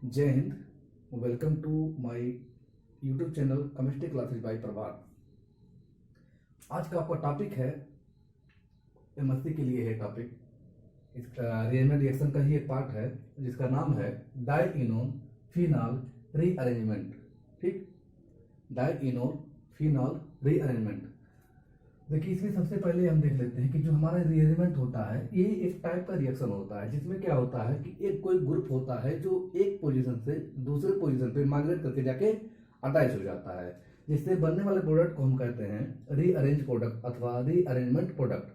जय हिंद। Welcome to my YouTube channel chemistry classes by Prabhat. आज का आपका टॉपिक है, एमएससी के लिए है टॉपिक, इसका रिएजमेंट रिएक्शन का ही एक पार्ट है जिसका नाम है डाइइनोन फिनॉल रीअरेंजमेंट। ठीक, डाइइनोन फिनॉल रीअरेंजमेंट। देखिए, इसमें सबसे पहले हम देख लेते हैं कि जो हमारा रिअरेंजमेंट होता है ये एक टाइप का रिएक्शन होता है जिसमें क्या होता है कि एक कोई ग्रुप होता है जो एक पोजीशन से दूसरे पोजीशन पे माइग्रेट करके जाके अटैच हो जाता है, जिससे बनने वाले प्रोडक्ट को हम कहते हैं रीअरेंज प्रोडक्ट अथवा रीअरेंजमेंट प्रोडक्ट,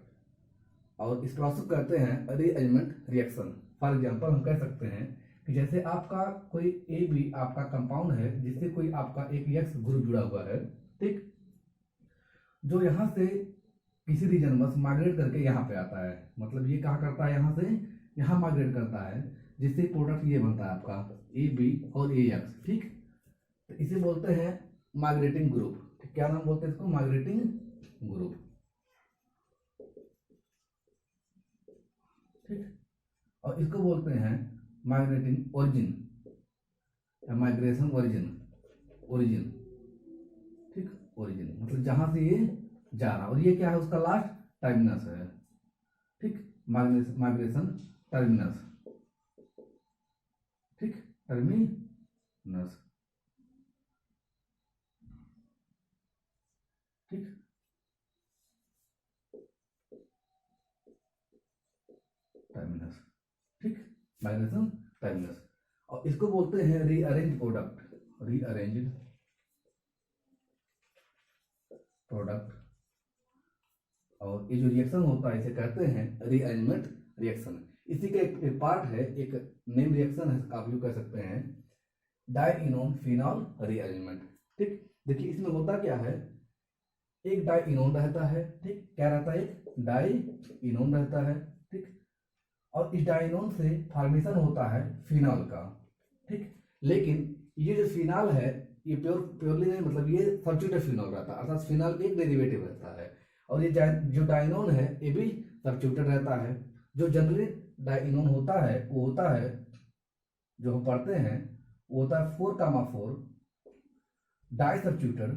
और इस प्रोसेस को कहते हैं रीअरेंजमेंट रिएक्शन। फॉर एग्जाम्पल हम कह सकते हैं कि जैसे आपका कोई ए बी आपका कंपाउंड है जिससे कोई आपका एक एक्स ग्रुप जुड़ा हुआ है, ठीक, जो यहाँ से किसी रीजन बस माइग्रेट करके यहाँ पे आता है, मतलब ये कहाँ करता है, यहाँ से यहाँ माइग्रेट करता है, जिससे प्रोडक्ट ये बनता है आपका ए बी और ए एक्स। ठीक, तो इसे बोलते हैं माइग्रेटिंग ग्रुप। क्या नाम बोलते हैं इसको? Migrating group. ठीक, और इसको बोलते हैं माइग्रेटिंग ओरिजिन या माइग्रेशन ओरिजिन। ओरिजिन, ठीक, ओरिजिन मतलब जहां से ये जा रहा, और ये क्या है, उसका लास्ट टर्मिनस है। ठीक, माइग्रेशन टर्मिनस, ठीक, टर्मिनस। ठीक, टर्मिनस, ठीक, माइग्रेशन टर्मिनस। और इसको बोलते हैं रीअरेंज प्रोडक्ट। Rearrange product. और ये जो रिएक्शन होता है इसे कहते हैं रीअरेंजमेंट रिएक्शन। इसी का एक पार्ट है, एक नेम रिएक्शन है, आप यूँ कह सकते हैं डाइइनोन फिनॉल रीअरेंजमेंट। ठीक, देखिए इसमें होता क्या है, एक डाइइनोन रहता है, ठीक, क्या रहता है, एक डाइइनोन रहता है, ठीक, और इस डाइइनोन से फॉर्मेशन होता है फिनॉल का। ठीक, लेकिन ये जो फिनॉल है ये प्योरली नहीं, मतलब ये सब्स्टिट्यूटेड फिनॉल रहता है, अर्थात फिनॉल का एक डेरिवेटिव रहता है। और ये जो डाइनोन है ये भी सब्स्टिट्यूटेड रहता है। जो जनरली डाइनोन होता है वो होता है, जो हम पढ़ते हैं वो होता है 4,4 डाई सब्स्टिट्यूटेड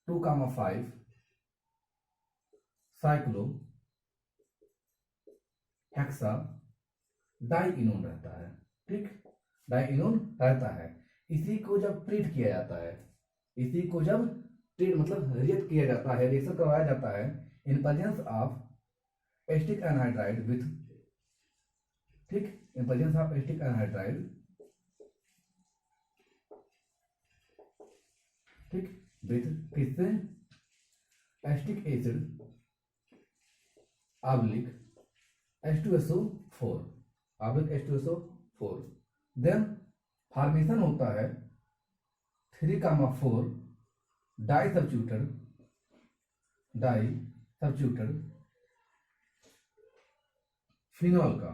2,5 साइक्लो हेक्सा डाइइनोन रहता है। ठीक, डाइइनोन रहता है। इसी को जब ट्रीट किया जाता है, इसी को जब ट्रीट मतलब रिएक्ट किया जाता है, रिएक्शन करवाया जाता है in presence of acetic anhydride with, ठीक, in presence of acetic anhydride, ठीक, विथ किससे, acetic acid oblique H2SO4 oblique H2SO4। Then formation होता है 3,4 डाई सब्स्टिट्यूटेड फिनॉल का,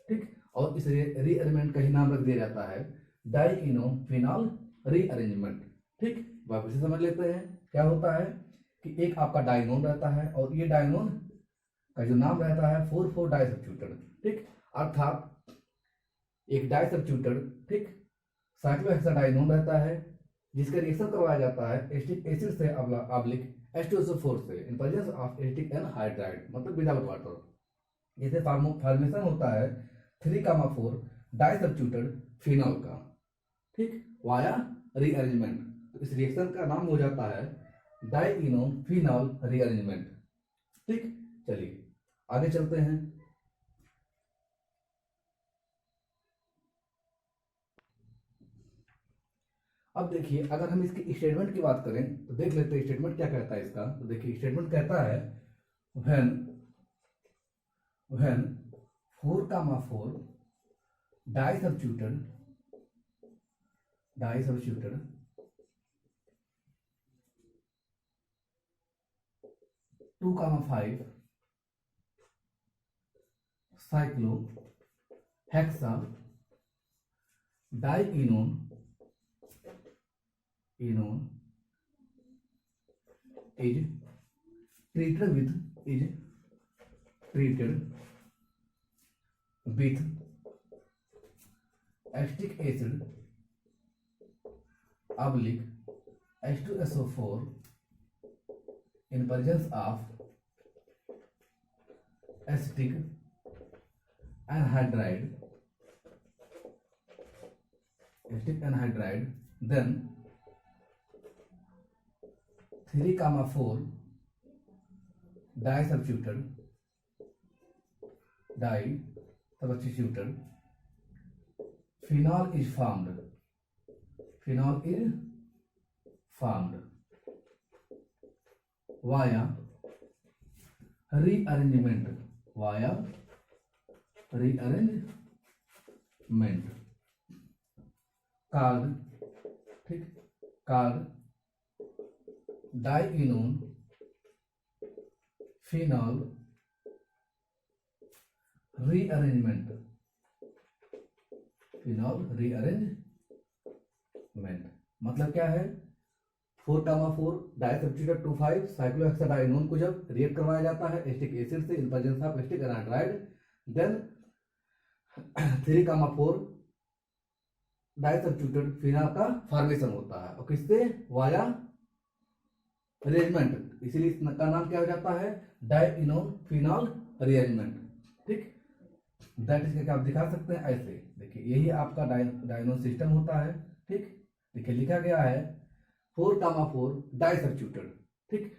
ठीक, और इस रीअरेंजमेंट का ही नाम रख दिया जाता है डाइइनोन फिनॉल रीअरेंजमेंट। ठीक, वापस से समझ लेते हैं क्या होता है कि एक आपका डाइनोन रहता है और ये डाइनोन का जो नाम रहता है 4,4 डाई सब्स्टिट्यूटेड, ठीक, अर्थात एक डाई सब्स्टिट्यूटेड, ठीक, साइक्लोहेक्साडाइनोन रहता है जिसका रिएक्शन करवाया जाता है एसिटिक एसिड से ऑब्लिक H2SO4 से in presence of acetic anhydride, मतलब विदाउट वाटर। इसे फॉर्मेशन होता है 3,4 डाई सब्स्टिट्यूटेड फिनॉल का, ठीक, वाया रीअरेंजमेंट। तो इस रिएक्शन का नाम हो जाता है डाइइनोन फिनॉल रीअरेंजमेंट। ठीक, चलिए आगे चलते हैं। अब देखिए, अगर हम इसकी स्टेटमेंट की बात करें तो देख लेते हैं स्टेटमेंट क्या कहता है इसका। तो देखिए स्टेटमेंट कहता है when 4,4 disubstituted 2,5 cyclohexadienone is treated with is treated with acetic acid oblique H2SO4 in presence of acetic anhydride, then 3,4 disubstituted phenol is formed via rearrangement called dienone phenol rearrangement मतलब क्या है, 4,4 डाइसब्स्टिट्यूटेड 2,5 साइक्लोहेक्साडाइनोन को जब react करवाया जाता है acetic acid से in presence of acetic anhydride, then 3,4 disubstituted phenol का फॉर्मेशन होता है और किससे, वाया अरेंजमेंट, इसीलिए इसका नाम क्या हो जाता है, डाइइनोन फिनॉल रीअरेंजमेंट। ठीक, दैट इज आप दिखा सकते हैं ऐसे, देखिए यही आपका डाइनोन सिस्टम होता है। ठीक, देखिए लिखा गया है 4,4 डाइसब्स्टिट्यूटेड, ठीक,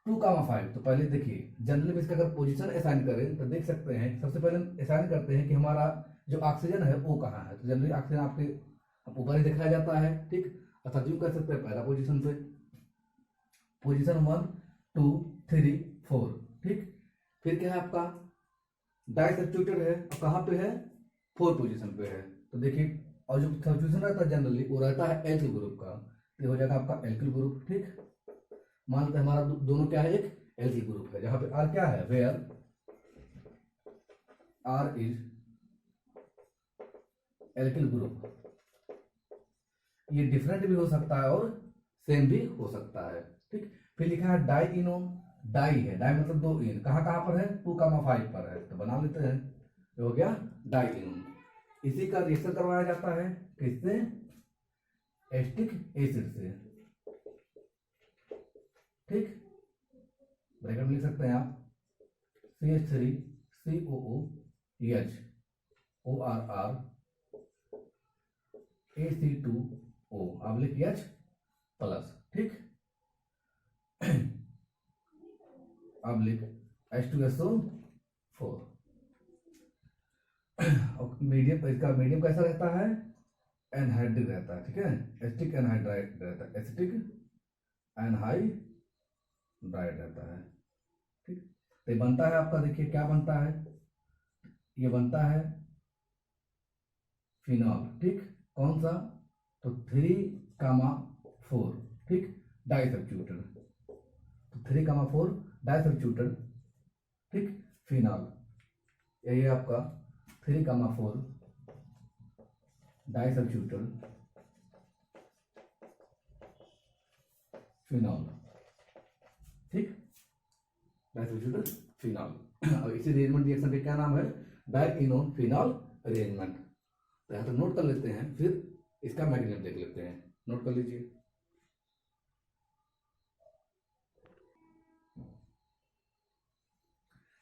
2,5। तो पहले देखिए जनरली में इसका अगर पोजीशन असाइन करें तो देख सकते हैं, सबसे पहले असाइन करते हैं कि हमारा जो ऑक्सीजन है वो कहाँ है। तो जनरली ऑक्सीजन आपके ऊपर ही दिखाया जाता है। ठीक, अर्थात यूं कह सकते हैं पहला पोजीशन पे, पोजीशन 1 2 3 4। ठीक, फिर क्या है आपका डाइसब्स्टिट्यूटेड है और कहाँ पे है, 4 पोजीशन पे है। तो देखिए, और जो सब्स्टिट्यूशन रहता है जनरली वो रहता है एल्किल ग्रुप का, ये हो जाएगा आपका एल्किल ग्रुप। ठीक, मान लेते हैं हमारा दोनों क्या है, एक एल्किल ग्रुप है जहां पे आर क्या है, where R is alkyl group. ये डिफरेंट भी हो सकता है और सेम भी हो सकता है। ठीक, फिर लिखा है डाइइनोन, डाई है, डाई मतलब 2 इन, कहाँ कहाँ पर है, 2,5 पर है, तो बना लेते हैं, तो हो गया डाइइनोन। इसी का रिएक्शन करवाया जाता है किससे, एसिटिक एसिड से। ठीक, ब्रैकेट में लिख सकते हैं आप CH3COOH ORR AC2O, आप लिख H प्लस। ठीक, अब लिख H2SO4। और मीडियम, इसका मीडियम कैसा रहता है, एनहाइड्रिक रहता है। ठीक है, एसिटिक एनहाइड्राइड रहता है, एसिटिक एनहाइड्राइड रहता है। ठीक, तो ये बनता है आपका, देखिए क्या बनता है, ये बनता है फिनॉल। ठीक, कौन सा, तो 3,4। ठीक, डाइसब्स्टिट्यूटेड, तो 3,4 डाइसब्स्टिट्यूटेड, ठीक, फिनॉल, यही है आपका 3,4 डाइसब्स्टिट्यूटेड फिनॉल। ठीक, डाइसब्स्टिट्यूटेड फिनॉल। और इसी रिएरेंजमेंट रिएक्शन का क्या नाम है, डाइइनोन फिनॉल रिएरेंजमेंट। तो यहाँ तो नोट कर लेते हैं, फिर इसका मैकेनिज्म देख लेते हैं, नोट कर लीजिए।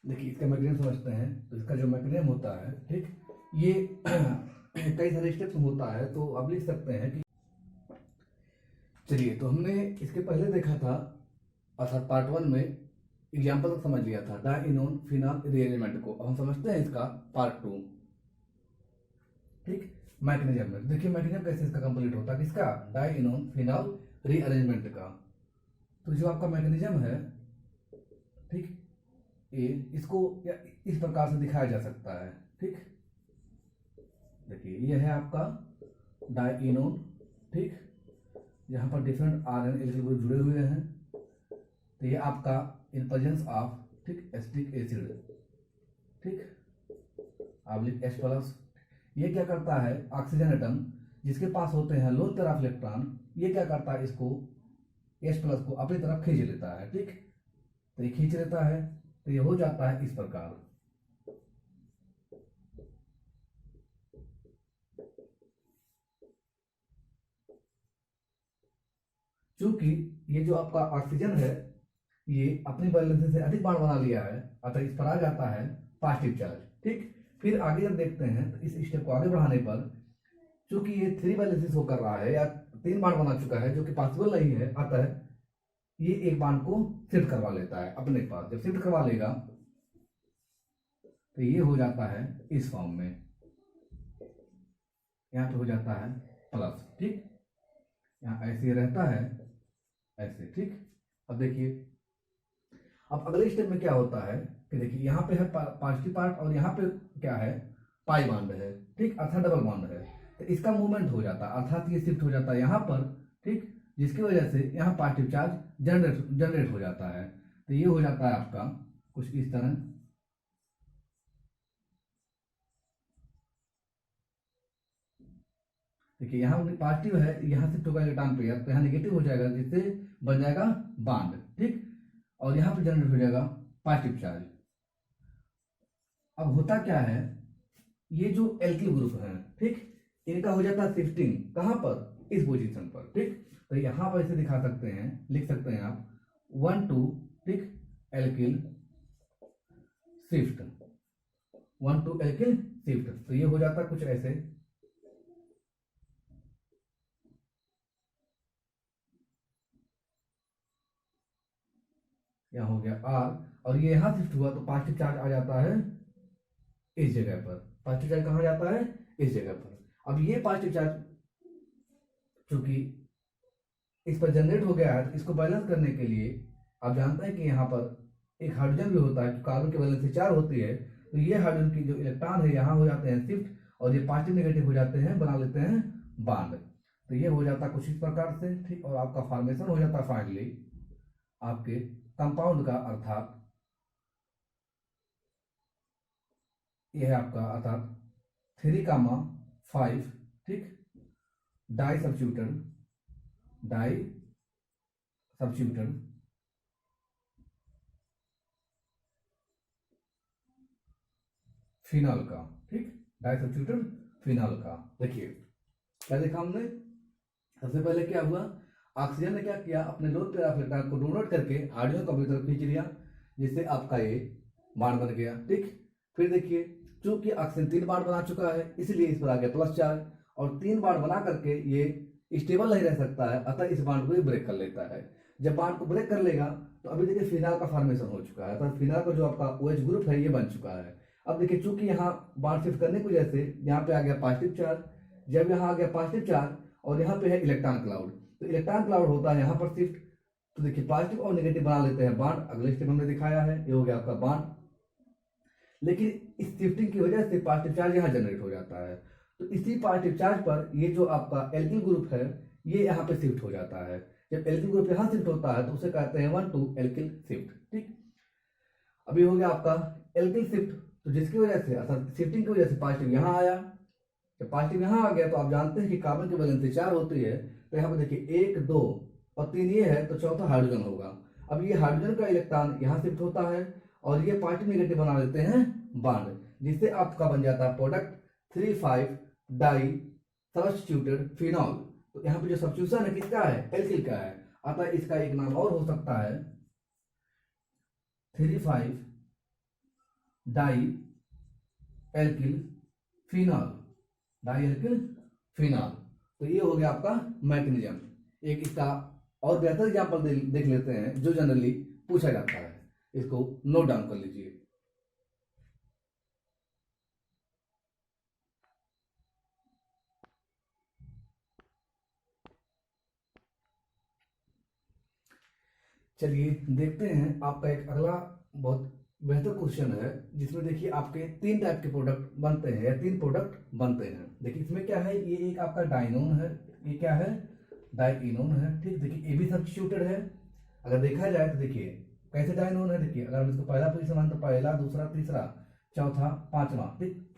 देखिए इसका मैकेनिज्म समझते हैं, तो इसका जो मैकेनिज्म होता है, ठीक, ये कई सारे स्टेप्स होता है, तो आप लिख सकते हैं कि, चलिए तो हमने इसके पहले देखा था, अर्थात पार्ट 1 में एग्जाम्पल तक समझ लिया था डाइइनोन फिनॉल रीअरेंजमेंट को। अब हम समझते हैं इसका पार्ट 2। ठीक, मैकेनिज्म में देखिए मैकेनिज्म कैसे इसका कंप्लीट होता है, किसका, डाइइनोन फिनॉल रीअरेंजमेंट का। तो जो आपका मैकेनिज्म है, ठीक, ये इसको इस प्रकार से दिखाया जा सकता है। ठीक, देखिए ये है आपका डाइइनोन, ठीक, यहाँ पर डिफरेंट आरएन एल्किल ग्रुप जुड़े हुए हैं। तो ये आपका इन प्रेजेंस ऑफ, ठीक, एसिटिक एसिड, ठीक, आप लिख H प्लस। ये क्या करता है, ऑक्सीजन एटम जिसके पास होते हैं लोन पेयर ऑफ इलेक्ट्रॉन, ये क्या करता है, इसको H प्लस को अपनी तरफ खींच लेता है। ठीक, तो ये खींच लेता है, तो ये हो जाता है इस प्रकार। चूंकि ये जो आपका ऑक्सीजन है ये अपनी वैलेंसी से अधिक बार बना लिया है, अतः इस पर आ जाता है पॉजिटिव चार्ज। ठीक, फिर आगे जब देखते हैं तो इस स्टेप को आगे बढ़ाने पर चूंकि ये 3 वैलेंसी शो कर रहा है या 3 बार बना चुका है जो कि पॉसिबल नहीं है, अतः ये एक बांड को शिफ्ट करवा लेता है अपने पास। जब शिफ्ट करवा लेगा तो ये हो जाता है इस फॉर्म में, यहाँ पे हो जाता है प्लस। ठीक, यहाँ ऐसे रहता है ऐसे। ठीक, अब देखिए अब अगले स्टेप में क्या होता है कि देखिए यहाँ पे है पॉजिटिव पार्ट और यहाँ पे क्या है पाई बॉन्ड है। ठीक, अर्थात डबल बॉन्ड है, तो इसका मूवमेंट हो जाता है, अर्थात ये शिफ्ट हो जाता है यहाँ पर। ठीक, जिसकी वजह से यहाँ पॉजिटिव चार्ज जनरेट हो जाता है। तो ये हो जाता है आपका कुछ इस तरह। देखिए यहाँ पॉजिटिव है, यहाँ शिफ्ट होगा इलेक्ट्रॉन पेयर, तो यहाँ नेगेटिव हो जाएगा जिससे बन जाएगा बॉन्ड। ठीक, और यहाँ पे जनरेट हो जाएगा पॉजिटिव चार्ज। अब होता क्या है, ये जो एल्किल ग्रुप है, ठीक, इनका हो जाता है शिफ्टिंग कहाँ पर, इस पोजीशन पर। ठीक, तो यहाँ पर इसे दिखा सकते हैं, लिख सकते हैं आप 1 2। ठीक, एल्किल शिफ्ट, 1 2 एल्किल शिफ्ट। तो ये हो जाता है कुछ ऐसे। यहाँ हो गया R, और ये यहाँ शिफ्ट हुआ तो पॉजिटिव चार्ज आ जाता है इस जगह पर। पॉजिटिव चार्ज कहाँ जाता है, इस जगह पर। अब ये पॉजिटिव चार्ज चूंकि इस पर जनरेट हो गया है, तो इसको बैलेंस करने के लिए आप जानते हैं कि यहाँ पर एक हाइड्रोजन भी होता है, कार्बन की वैलेंसी 4 होती है, तो ये हाइड्रोजन की जो इलेक्ट्रॉन है यहाँ हो जाते हैं शिफ्ट, और ये पॉजिटिव नेगेटिव हो जाते हैं, बना लेते हैं बॉन्ड। तो ये हो जाता है कुछ इस प्रकार से। ठीक, और आपका फॉर्मेशन हो जाता है फाइनली आपके कंपाउंड का, अर्थात यह है आपका अर्थात 3,5। ठीक, डाई सब्स्टिट्यूटेड फिनॉल का। ठीक, डाई सब्स्टिट्यूटेड फिनॉल का। देखिए क्या देखा हमने, सबसे पहले क्या हुआ, ऑक्सीजन ने क्या किया, अपने लोन पेयर ऑफ इलेक्ट्रॉन को डोनेट करके हाइड्रोजन को अपनी तरफ खींच लिया, जिससे आपका ये बांड बन गया। ठीक, फिर देखिए चूंकि ऑक्सीजन 3 बार बना चुका है इसलिए इस पर आ गया प्लस चार्ज, और 3 बार बना करके ये स्टेबल नहीं रह सकता है, अतः इस बांड को ये ब्रेक कर लेता है। जब बांड को ब्रेक कर लेगा तो अभी देखिए फिनाल का फॉर्मेशन हो चुका है, तो फिनाल का जो आपका OH ग्रुप है ये बन चुका है। अब देखिए चूंकि यहाँ बांड शिफ्ट करने की वजह से यहाँ पे आ गया पॉजिटिव चार्ज, जब यहाँ आ गया पॉजिटिव चार्ज और यहाँ पे है इलेक्ट्रॉन क्लाउड, तो इलेक्ट्रॉन क्लाउड होता है यहाँ पर शिफ्ट, तो देखिए पॉजिटिव और नेगेटिव बना लेते हैं बॉन्ड। अगले स्टेप हमने दिखाया है, ये हो गया आपका बॉन्ड। लेकिन इस शिफ्टिंग की वजह से पॉजिटिव चार्ज यहाँ जनरेट हो जाता है, तो इसी पॉजिटिव चार्ज पर ये जो आपका एल्किल ग्रुप है ये यहाँ पे शिफ्ट हो जाता है। जब एल्किल ग्रुप यहाँ शिफ्ट होता है तो उसे कहते हैं 1 2 एल्किल शिफ्ट। ठीक, अभी हो गया आपका एल्किल शिफ्ट, तो जिसकी वजह से अर्थात शिफ्टिंग की वजह से पॉजिटिव यहाँ आया। जब पॉजिटिव यहाँ आ गया तो आप जानते हैं कि कार्बन की वैलेंसी 4 होती है, तो यहाँ पे देखिए 1 2 और 3 ये है, तो चौथा हाइड्रोजन होगा। अब ये हाइड्रोजन का इलेक्ट्रॉन यहाँ शिफ्ट होता है और ये पॉजिटिव नेगेटिव बना लेते हैं बॉन्ड, जिससे आपका बन जाता है प्रोडक्ट 3,5 डाई सब्स्टिट्यूटेड फिनॉल। तो यहाँ पे जो सब्स्टिट्यूशन है किसका है, एल्किल का है, अतः इसका एक नाम और हो सकता है 3,5 di alkyl phenol, di alkyl phenol. तो ये हो गया आपका मैकेनिज्म। एक इसका और बेहतर एग्जाम्पल देख लेते हैं जो जनरली पूछा जाता है, इसको नोट डाउन कर लीजिए। चलिए देखते हैं आपका एक अगला बहुत बेहतर क्वेश्चन है, जिसमें देखिए आपके 3 टाइप के प्रोडक्ट बनते हैं या 3 प्रोडक्ट बनते हैं। देखिए इसमें क्या है, ये एक आपका डाइनोन है, ये क्या है डाइइनोन है। ठीक, देखिए ये भी सब्स्टिट्यूटेड है। अगर देखा जाए तो देखिए कैसे डाइनोन है, देखिए अगर हम इसको पहला पोजीशन मान तो पहला दूसरा तीसरा चौथा पांचवा। ठीक,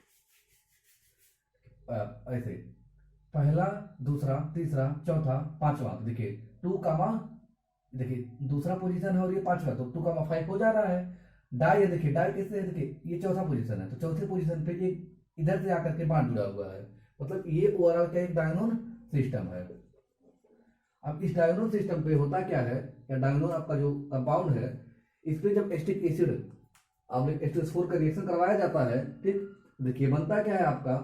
ऐसे पहला दूसरा तीसरा चौथा पांचवा। तो देखिए 2, देखिए दूसरा पोजीशन है और ये पांचवा, तो 2,5 हो जा रहा है। डाई है, देखिए डाई किससे है, देखिए ये चौथा पोजीशन है, तो चौथे पोजीशन पे ये इधर से आकर के बांध जुड़ा हुआ है, मतलब ये ओवरऑल का एक डायगोनल सिस्टम है। अब इस डायगोनल सिस्टम पे होता क्या है, या डायगोनल आपका जो कंपाउंड है, इस पे जब एसिटिक एसिड H2SO4 का रिएक्शन करवाया जाता है, ठीक, देखिए बनता क्या है आपका,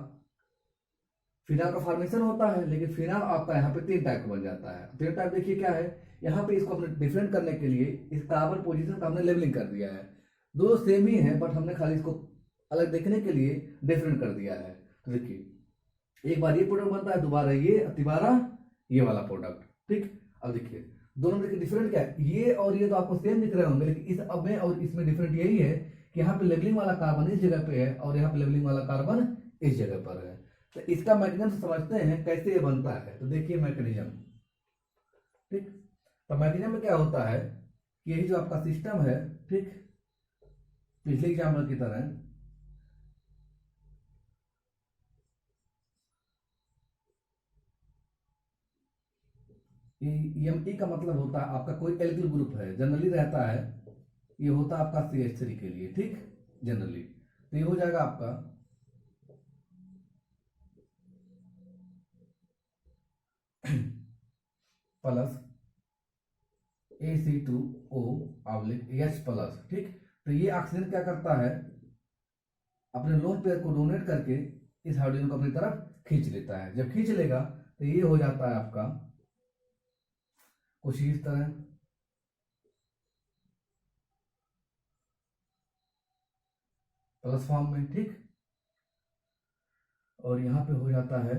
फिनाल का फॉर्मेशन होता है, लेकिन फिनाल आपका यहाँ पे 3 टाइप का बन जाता है। 3 टाइप देखिए क्या है, यहाँ पे इसको हमने डिफरेंट करने के लिए इस कार्बन पोजीशन का हमने लेबलिंग कर दिया है। दोनों सेम ही है, बट हमने खाली इसको अलग देखने के लिए डिफरेंट कर दिया है। तो देखिए एक बार ये प्रोडक्ट बनता है, दोबारा ये, तिबारा ये वाला प्रोडक्ट, ठीक। अब देखिए दोनों में डिफरेंट क्या है, ये और ये तो आपको सेम दिख रहे होंगे, लेकिन इस अब में और इसमें डिफरेंट यही है कि यहाँ पे लेबलिंग वाला कार्बन इस जगह पे है और यहाँ पे लेबलिंग वाला कार्बन इस जगह पर है। तो इसका मैकेनिज्म समझते हैं कैसे ये बनता है। तो देखिए मैकेनिज्म, ठीक। तो मैकेनिज्म में क्या होता है कि यही जो आपका सिस्टम है, ठीक, पिछले एग्जाम्पल की तरह EME का मतलब होता है आपका कोई एल्किल ग्रुप है, जनरली रहता है, ये होता है आपका CH3 के लिए, ठीक, जनरली। तो ये हो जाएगा आपका प्लस Ac2O H+, ठीक। तो ये ऑक्सीजन क्या करता है, अपने लोन पेयर को डोनेट करके इस हाइड्रोजन को अपनी तरफ खींच लेता है। जब खींच लेगा तो ये हो जाता है आपका कुछ इस तरह, प्लस फॉर्म में, ठीक। और यहाँ पे हो जाता है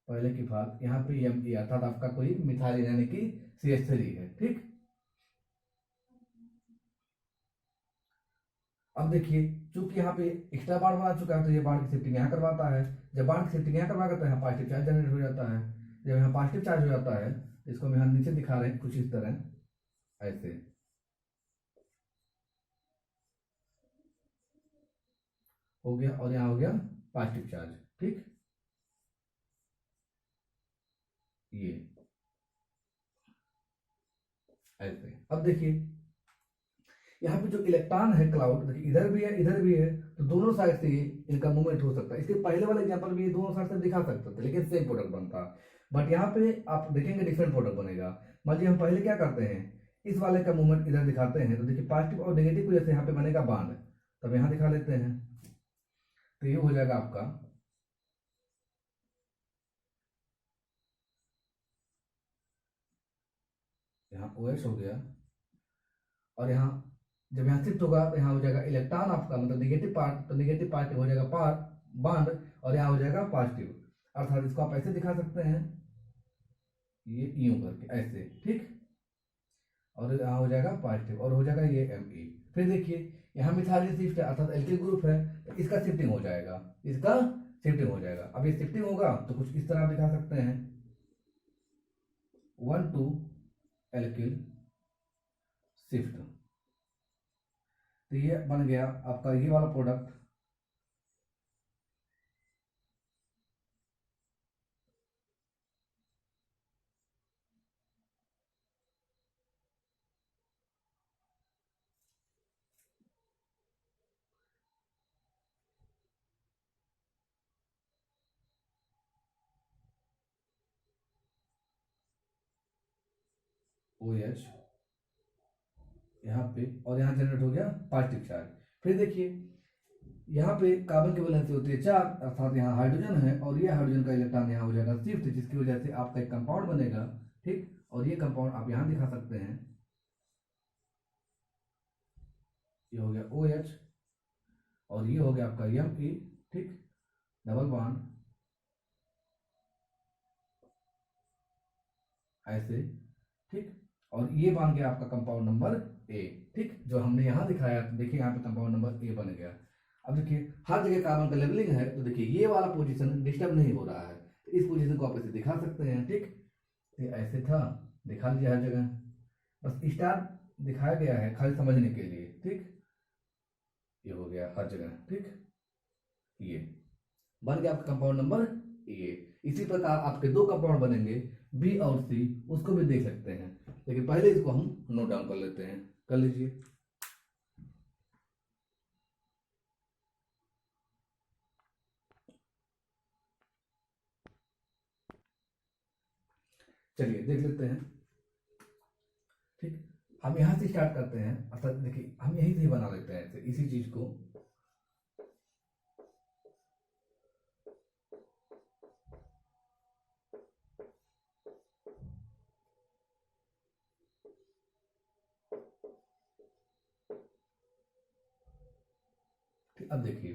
पहले की बात, यहाँ पे ME अर्थात आपका कोई मिथाइल यानी कि CH3 है, ठीक। अब देखिए चूंकि यहाँ पे एक्स्ट्रा बाढ़ बना चुका है, तो ये बाढ़ की शिफ्टिंग यहाँ करवाता है। जब बाढ़ की शिफ्टिंग यहाँ करवाएगा तो यहाँ पॉजिटिव चार्ज जनरेट हो जाता है। जब यहाँ पॉजिटिव चार्ज हो जाता है, इसको हम यहाँ नीचे दिखा रहे हैं कुछ इस तरह, ऐसे हो गया, और यहाँ हो गया पॉजिटिव चार्ज, ठीक, ये ऐसे। अब देखिए यहाँ पे जो इलेक्ट्रॉन है क्लाउड, देखिए इधर भी है इधर भी है, तो दोनों साइड से इनका मूवमेंट हो सकता है। इसके पहले वाले एग्जांपल भी ये दोनों साइड से दिखा सकते थे, लेकिन सेम प्रोडक्ट बनता। बट यहाँ पे आप देखेंगे डिफरेंट प्रोडक्ट बनेगा। मान लीजिए हम पहले क्या करते हैं, इस वाले का मूवमेंट इधर दिखाते हैं, तो देखिए पॉजिटिव और नेगेटिव की वजह से यहाँ पे बनेगा बांड, तब यहाँ दिखा लेते हैं। तो ये हो जाएगा आपका यहाँ OH हो गया, और यहाँ जब यहाँ शिफ्ट होगा तो यहाँ हो जाएगा इलेक्ट्रॉन आपका, मतलब नेगेटिव पार्ट, तो नेगेटिव पार्ट हो जाएगा बॉन्ड, और यहाँ हो जाएगा पॉजिटिव। अर्थात इसको आप ऐसे दिखा सकते हैं, ये यूं करके ऐसे, ठीक, और यहाँ हो जाएगा पॉजिटिव, और हो जाएगा ये Me। फिर देखिए यहाँ मिथाइल शिफ्ट है, अर्थात एल्किल ग्रुप है, तो इसका शिफ्टिंग हो जाएगा, इसका शिफ्टिंग हो जाएगा। अब ये शिफ्टिंग होगा तो कुछ इस तरह आप दिखा सकते हैं, 1,2 एल्किल शिफ्ट। तो ये बन गया आपका ये वाला प्रोडक्ट, OH यहाँ पे, और यहाँ जनरेट हो गया पॉजिटिव चार्ज। फिर देखिए यहाँ पे कार्बन की वैलेंसी होती है 4, अर्थात यहाँ हाइड्रोजन है, और ये हाइड्रोजन का इलेक्ट्रॉन यहाँ हो जाएगा शिफ्ट, जिसकी वजह से आपका एक कंपाउंड बनेगा, ठीक। और ये कंपाउंड आप यहाँ दिखा सकते हैं, ये हो गया OH, और ये हो गया आपका Me, ठीक, डबल बॉन्ड ऐसे, ठीक। और ये बन गया आपका कंपाउंड नंबर A, ठीक, जो हमने यहाँ दिखाया। तो देखिए यहाँ पे कंपाउंड नंबर A बन गया। अब देखिए हर जगह कार्बन का लेबलिंग है, तो देखिए ये वाला पोजीशन डिस्टर्ब नहीं हो रहा है, तो इस पोजीशन को आप ऐसे दिखा सकते हैं, ठीक। ये ऐसे था, दिखा दिया हर जगह, बस स्टार दिखाया गया है खाली समझने के लिए, ठीक। ये हो गया हर जगह, ठीक, ये बन गया आपका कंपाउंड नंबर A। इसी प्रकार आपके 2 कंपाउंड बनेंगे, बी और सी उसको भी देख सकते हैं, लेकिन पहले इसको हम नोट डाउन कर लेते हैं। कर लीजिए। चलिए देख लेते हैं। ठीक, हम यहां से स्टार्ट करते हैं, अर्थात देखिए हम यहीं से ही बना लेते हैं ऐसे इसी चीज को। अब देखिए,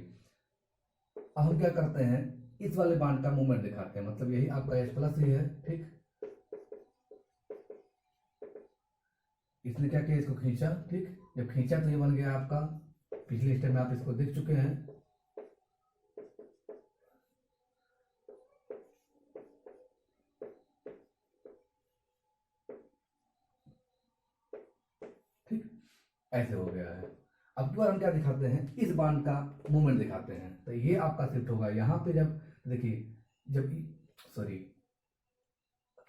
अब हम क्या करते हैं, इस वाले बांड का मूवमेंट दिखाते हैं, मतलब यही आपका एच प्लस ही है। ठीक, इसने क्या किया, इसको खींचा। ठीक, जब खींचा तो ये बन गया आपका, पिछले स्टेप में आप इसको देख चुके हैं। ठीक, ऐसे हो गया है। अब की बार हम क्या दिखाते हैं, इस बांड का मूवमेंट दिखाते हैं। तो ये आपका शिफ्ट होगा यहाँ पे। जब देखिए, जब सॉरी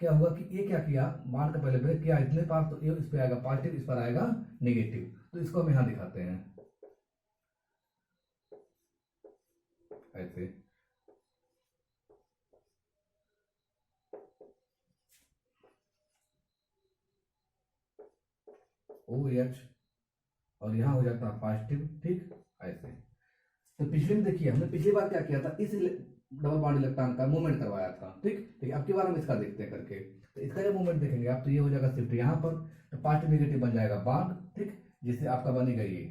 क्या हुआ कि ये क्या किया, बांड का पहले ब्रेक किया इतने पार, तो ये इस पे आएगा पॉजिटिव, इस पर आएगा नेगेटिव। तो इसको हम यहाँ दिखाते हैं ऐसे। ओ एच, और यहाँ हो जाता है पॉजिटिव। ठीक, ऐसे। तो पिछले में देखिए, हमने पिछली बार क्या किया था, इस डबल बॉन्ड इलेक्ट्रॉन का मूवमेंट करवाया था। ठीक, ठीक, अब की बार हम इसका देखते हैं करके। तो इसका जब मूवमेंट देखेंगे आप, तो ये हो जाएगा शिफ्ट यहाँ पर, तो पॉजिटिव नेगेटिव बन जाएगा बॉन्ड। ठीक, जिससे आपका बनेगा ये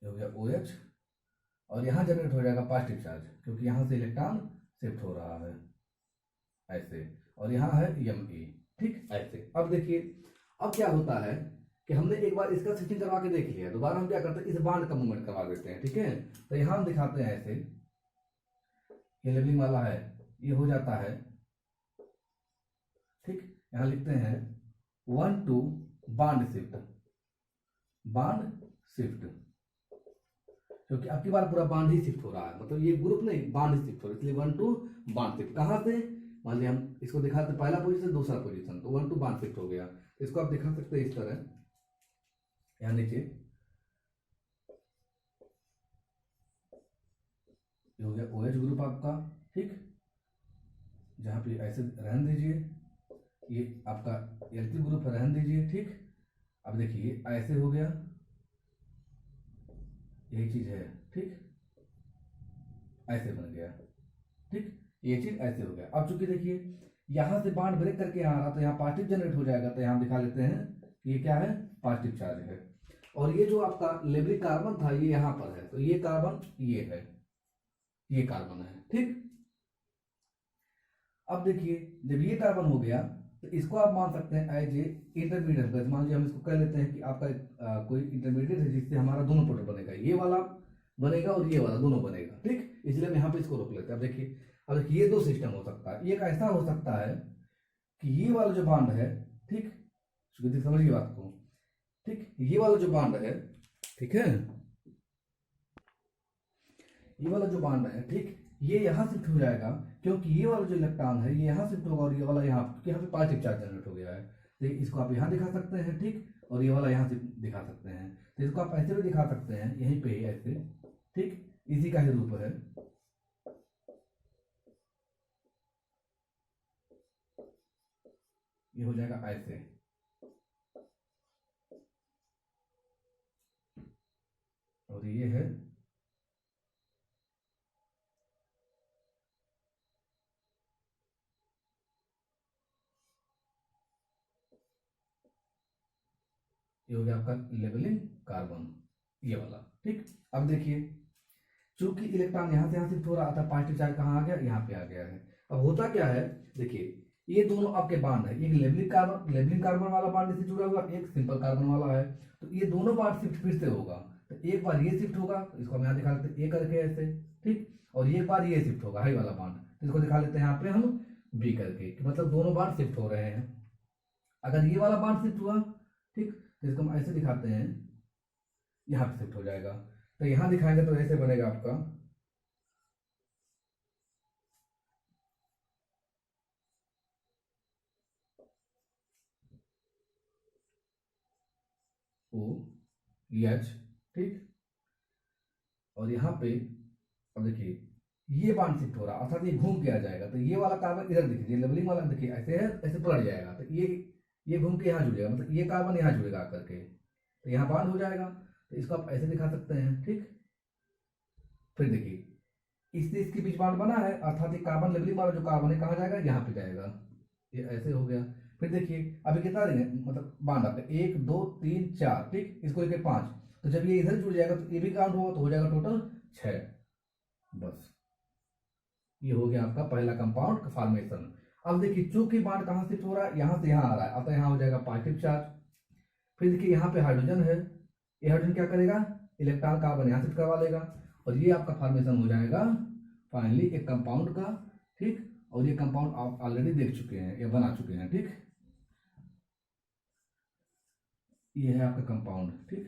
हो गया ओ एच, और यहाँ जनरेट हो जाएगा पॉजिटिव चार्ज, क्योंकि यहाँ से इलेक्ट्रॉन शिफ्ट हो रहा है ऐसे, और यहाँ है एम ई। ठीक, ऐसे। अब देखिए, अब क्या होता है कि हमने एक बार इसका शिफ्टिंग करवा के देख लिया, दोबारा हम क्या करते हैं, इस बांड का मूवमेंट करवा देते हैं। ठीक है, तो यहाँ हम दिखाते हैं ऐसे, ये लेबलिंग वाला है, ये हो जाता है। ठीक, यहाँ लिखते हैं 1 2 बांड शिफ्ट, बांड शिफ्ट, क्योंकि अब की बार पूरा बांड ही शिफ्ट हो रहा है, मतलब ये ग्रुप नहीं, बांड ही शिफ्ट हो रहा है, इसलिए 1 2 बांड शिफ्ट। कहाँ से, मान लिया हम इसको दिखाते पहला पोजीशन दूसरा पोजीशन, तो 1 2 बांड शिफ्ट हो गया। इसको आप दिखा सकते हैं इस तरह, यहाँ नीचे ये हो गया ओ एच ग्रुप आपका। ठीक, जहाँ पे ऐसे रहने दीजिए, ये आपका एल पी ग्रुप रहने दीजिए। ठीक, अब देखिए ऐसे हो गया, यही चीज है। ठीक, ऐसे बन गया। ठीक, ये चीज ऐसे हो गया। अब चूंकि देखिए यहां से बांड ब्रेक करके यहाँ आ रहा, तो यहाँ पॉजिटिव जनरेट हो जाएगा, तो यहाँ दिखा लेते हैं कि ये क्या है, पॉजिटिव चार्ज है। और ये जो आपका लेबरिक कार्बन था ये यहाँ पर है, तो ये कार्बन ये है, ये कार्बन है। ठीक, अब देखिए जब ये कार्बन हो गया, तो इसको आप मान सकते हैं एज ए इंटरमीडिएट गैस। मान लीजिए हम इसको कह लेते हैं कि आपका कोई इंटरमीडिएट है, जिससे हमारा दोनों प्रोडक्ट बनेगा, ये वाला बनेगा और ये वाला दोनों बनेगा। ठीक, इसलिए हम यहाँ पे इसको रोक लेते हैं। अब देखिए ये दो सिस्टम हो सकता है, एक ऐसा हो सकता है कि ये वाला जो बांड है, ठीक, समझिए बात को। ठीक, ये वाला जो बांड है, ठीक है, ये वाला जो बांड है, ठीक, ये यहाँ शिफ्ट हो जाएगा, क्योंकि ये वाला जो इलेक्ट्रॉन है ये यहाँ शिफ्ट होगा, और ये वाला यहाँ, क्योंकि यहाँ पे पॉजिटिव चार्ज जनरेट हो गया है, तो इसको आप यहाँ दिखा सकते हैं। ठीक, और ये वाला यहाँ से दिखा सकते हैं, तो इसको आप ऐसे भी दिखा सकते हैं, यहीं पे ही ऐसे। ठीक, इसी का ही रूप है। ये हो जाएगा ऐसे, और ये है ये हो गया आपका लेबलिंग कार्बन, ये वाला। ठीक, अब देखिए चूंकि इलेक्ट्रॉन यहाँ से यहाँ शिफ्ट हो रहा था, पॉजिटिव चार्ज कहाँ आ गया, यहाँ पे आ गया है। अब होता क्या है, देखिए ये दोनों आपके बांड है, एक लेबलिंग कार्बन वाला बांड इससे जुड़ा हुआ, एक सिंपल कार्बन वाला है, तो ये दोनों बांड शिफ्ट फिर से होगा। तो एक बार ये शिफ्ट होगा, तो इसको हम यहाँ दिखा लेते हैं ए करके ऐसे। ठीक, और एक बार ये शिफ्ट होगा हाई वाला बांड, तो इसको दिखा लेते हैं यहाँ पे हम बी करके, कि मतलब दोनों बांड शिफ्ट हो रहे हैं। अगर ये वाला बांड शिफ्ट हुआ, ठीक, तो इसको हम ऐसे दिखाते हैं यहाँ पे शिफ्ट हो जाएगा। तो यहाँ दिखाएंगे तो ऐसे बनेगा आपका OH, ठीक। और यहाँ पे अब देखिए ये बांड शिफ्ट हो रहा है, अर्थात ये घूम के आ जाएगा। तो ये वाला कार्बन इधर देखिए, लेबलिंग वाला देखिए ऐसे है, ऐसे पलट जाएगा। तो ये घूम के यहाँ जुड़ेगा, मतलब ये कार्बन यहाँ जुड़ेगा आकर के, तो यहाँ बांड हो जाएगा। तो इसको आप ऐसे दिखा सकते हैं, ठीक। फिर देखिए इससे इसके बीच बांड बना है, अर्थात ये कार्बन लेबलिंग वाला जो कार्बन है कहाँ जाएगा, यहाँ पे जाएगा। ये ऐसे हो गया। फिर देखिए अभी कितना देंगे, मतलब बांड आपका 1 2 3 4, ठीक। इसको लेके 5, तो जब ये इधर जुड़ जाएगा तो ये भी काउंट होगा, तो हो जाएगा टोटल 6। बस ये हो गया आपका पहला कंपाउंड का फॉर्मेशन। अब देखिए चूंकि बांड कहाँ शिफ्ट हो रहा है, यहाँ से यहाँ आ रहा है, अतः यहाँ हो जाएगा पॉजिटिव चार्ज। फिर देखिए यहाँ पे हाइड्रोजन है, ये हाइड्रोजन क्या करेगा, इलेक्ट्रॉन कार्बन यहाँ शिफ्ट करवा लेगा, और ये आपका फॉर्मेशन हो जाएगा फाइनली एक कंपाउंड का, ठीक। और ये कंपाउंड आप ऑलरेडी देख चुके हैं या बना चुके हैं, ठीक। ये है आपका कंपाउंड, ठीक।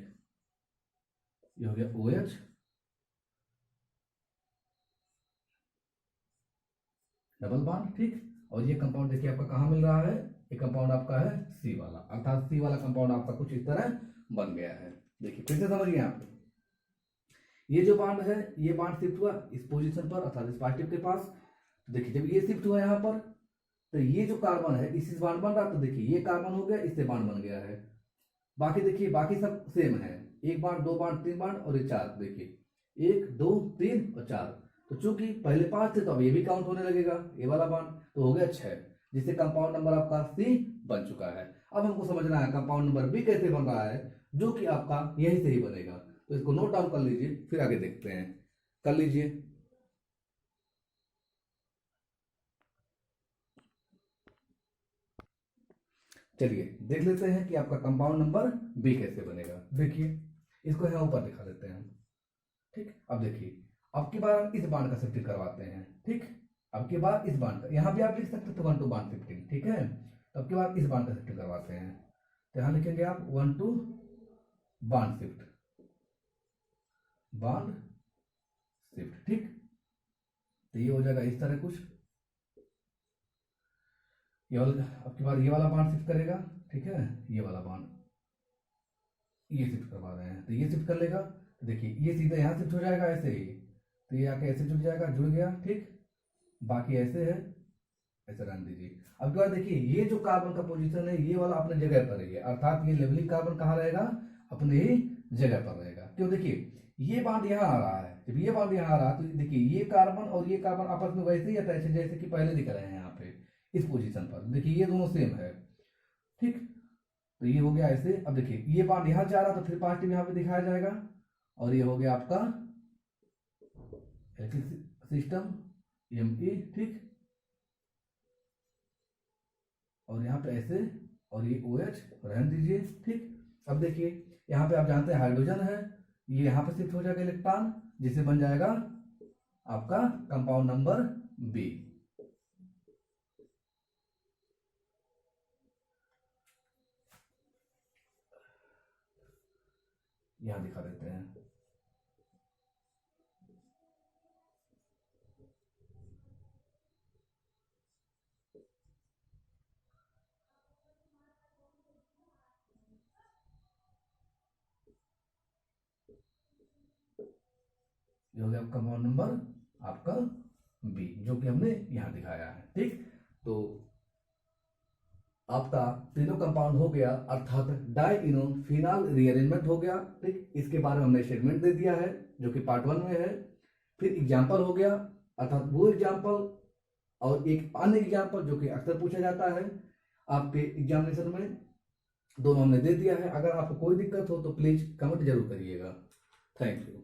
ये हो गया OH, डबल बॉन्ड, ठीक। और ये कंपाउंड देखिए आपका कहाँ मिल रहा है, ये कंपाउंड आपका है C वाला, अर्थात C वाला कंपाउंड आपका कुछ इस तरह बन गया है। देखिए फिर से समझिए आप, ये जो बॉन्ड है ये बॉन्ड शिफ्ट हुआ इस पोजीशन पर, अर्थात इस पॉजिटिव के पास। देखिए जब ये शिफ्ट हुआ यहाँ पर, तो ये जो कार्बन है इसी बॉन्ड बन रहा, तो देखिए ये कार्बन हो गया, इससे बॉन्ड बन गया है। बाकी देखिए बाकी सब सेम है, 1 बॉन्ड 2 बॉन्ड 3 बॉन्ड और ये 4, देखिए 1 2 3 और 4। तो चूंकि पहले 5 थे तो अब ये भी काउंट होने लगेगा, ये वाला बॉन्ड, तो हो गया 6, जिससे कंपाउंड नंबर आपका C बन चुका है। अब हमको समझना है कंपाउंड नंबर B कैसे बन रहा है, जो कि आपका यहीं से ही बनेगा। तो इसको नोट डाउन कर लीजिए, फिर आगे देखते हैं, कर लीजिए। चलिए देख लेते हैं कि आपका कंपाउंड नंबर B कैसे बनेगा। देखिए इसको यहाँ ऊपर दिखा देते हैं, ठीक। अब देखिए अब की बार इस बांड का शिफ्टिंग करवाते हैं, ठीक। अब की बार इस बांड का, यहाँ भी आप लिख सकते थे 1 2 बांड शिफ्टिंग, ठीक है। तो अब की बार इस बांड का शिफ्टिंग करवाते हैं, तो यहाँ लिखेंगे आप 1 2 बांड शिफ्ट, बांड शिफ्ट, ठीक। तो ये हो जाएगा इस तरह कुछ, ये वाला अब की बार ये वाला बांड शिफ्ट करेगा, ठीक है। ये वाला बांड ये शिफ्ट करवा रहे हैं, तो ये शिफ्ट कर लेगा। तो देखिए ये सीधा यहाँ शिफ्ट हो जाएगा ऐसे ही, तो ये आके ऐसे जुड़ जाएगा, जुड़ गया, ठीक। बाकी ऐसे है, ऐसे रहने दीजिए। अब के बाद देखिए ये जो कार्बन का पोजीशन है ये वाला अपने जगह पर है, अर्थात ये लेवलिंग कार्बन कहाँ रहेगा, अपने ही जगह पर रहेगा। क्यों, देखिए ये बांड यहाँ आ रहा है, जब ये बांड यहाँ आ रहा है तो देखिए ये कार्बन और ये कार्बन आपस में वैसे ही अटैच है जैसे कि पहले दिख रहे हैं यहाँ पे इस पोजीशन पर। देखिए ये दोनों सेम है, ठीक। तो ये हो गया ऐसे। अब देखिए ये बांड यहाँ जा रहा तो फिर पॉजिटिव यहाँ पे दिखाया जाएगा, और ये हो गया आपका सिस्टम Me, ठीक। और यहाँ पे ऐसे, और ये OH रहने दीजिए, ठीक। अब देखिए यहाँ पे आप जानते हैं हाइड्रोजन है, ये यहाँ पे शिफ्ट हो जाएगा इलेक्ट्रॉन, जिससे बन जाएगा आपका कंपाउंड नंबर B। यहाँ दिखा देते हैं, ये हो गया कंपाउंड नंबर आपका B, जो कि हमने यहाँ दिखाया है, ठीक। तो आपका तीनों कंपाउंड हो गया, अर्थात डाइइनोन फिनाल रीअरेंजमेंट हो गया, ठीक। इसके बारे में हमने स्टेटमेंट दे दिया है जो कि पार्ट 1 में है। फिर एग्जाम्पल हो गया, अर्थात वो एग्जाम्पल और एक अन्य एग्जाम्पल जो कि अक्सर पूछा जाता है आपके एग्जामिनेशन में, दोनों हमने दे दिया है। अगर आपको कोई दिक्कत हो तो प्लीज कमेंट जरूर करिएगा। Thank you.